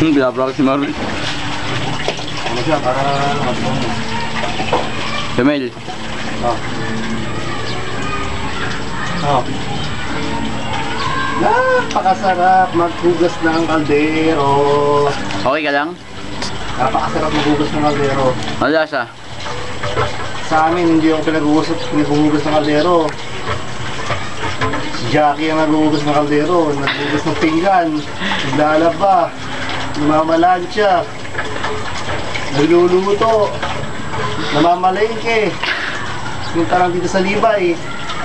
Binapractice si Marvin. Ano siya, para matulungan. Jamel. Oh. Oh. Napakasarap maghugas ng kaldero. Okay ka lang? Napakasarap maghugas ng kaldero. Ano lasa? Sa amin, hindi ako pinaghuhugas ng kaldero. Si Jackie ang naghuhugas ng kaldero. Naghuhugas ng pinggan. Naglalaba. Namamalansya. Nagluluto. Namamalengke. Yung tarang dito sa Libay.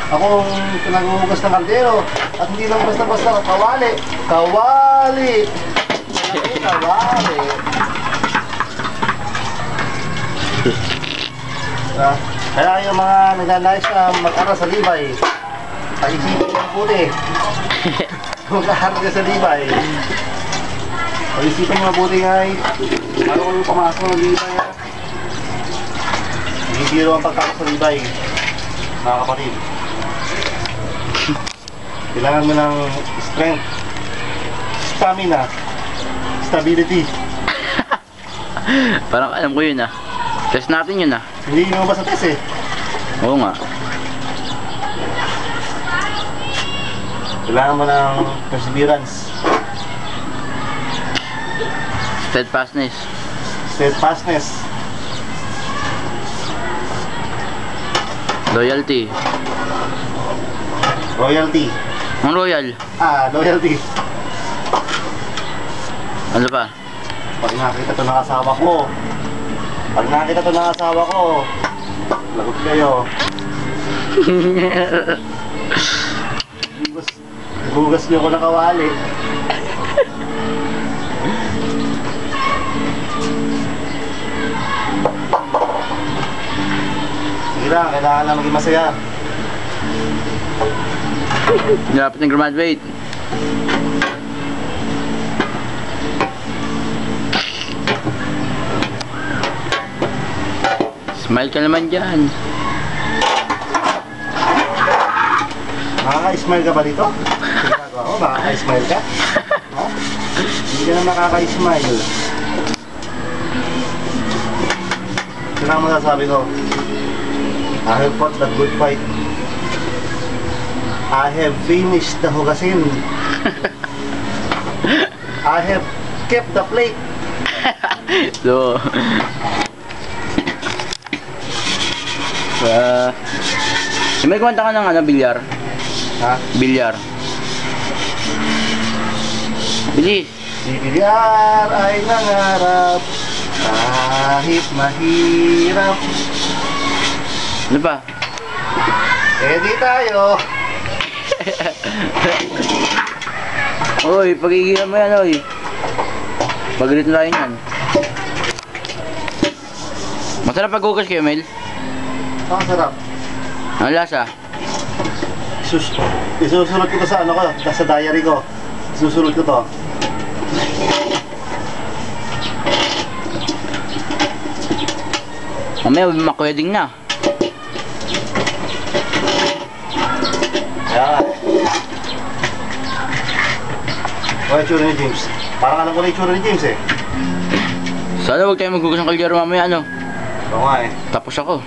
Ako ang naghuhugas ng kaldero. At hindi lang basta-basta kawali. Kawali! Kawali! Kaya yung mga naglalais na mag-aral sa Libay, pag-isipin nyo mabuti. Mag-aral ka sa Libay. Pag-isipin nyo mabuti nga eh. Paano ko yung pumasok ng Libay ha? Hindi biro ang pagkakot sa Libay, mga kapatid. Kailangan mo ng strength, stamina, stability. Parang alam ko yun ah. Test natin yun ah. Hindi mo ba sa test eh? Oo nga. Kailangan mo ng perseverance, Steadfastness. steadfastness, Loyalty. royalty. Ang royal. Loyalty. Ano pa? Pag nakita to ng asawa ko, lagot kayo. Hugas niyo ko ng kawali. Sige lang, kailangan lang maging masaya. Dapat ng graduate. Smile ka naman dyan. Makaka-smile ka ba dito? Ginagawa ko, makaka-smile ka? Ha? Hindi ka na makaka-smile. Sino ang masasabi ko? I have fought that good fight. I have finished the hugasin. I have kept the plate. So, may kumanta ka ng ano, bilyar? Ha? Bilyar. Bilis. Si bilyar ay nangarap kahit mahirap. Ano pa? Eh di tayo. Oy, pagigilan mo yan, oy. Pag-rito tayo yan. Masarap pag-hugas kayo, Mel? Ang sarap. Ang lasa? Isusunod ko to sa ano ko, sa diary ko. Isusunod ko to. Mamaya, makweding na. Kaya o, itsura ni James. Parang alam ko na itsura ni James eh. Sana huwag tayo maghugas ng kaldero mamaya, ano? Oo nga eh. Tapos ako.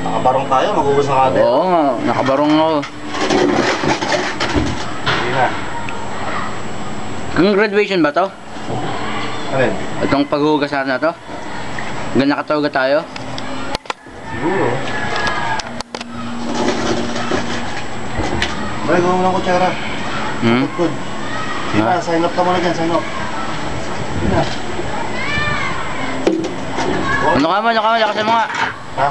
Nakabarong tayo, maghugas ng kaldero. Oo nga, nakabarong ako. Hindi na. Kung graduation ba to? Alin? Itong paghugas na to? Hanggang nakatawaga tayo? Siguro. Balik mo ng kutsara. Hmm? Good. Hindi na, sign up ka muna dyan, sign up. Hindi na. Ano ka mo, lakas mo nga. Ha?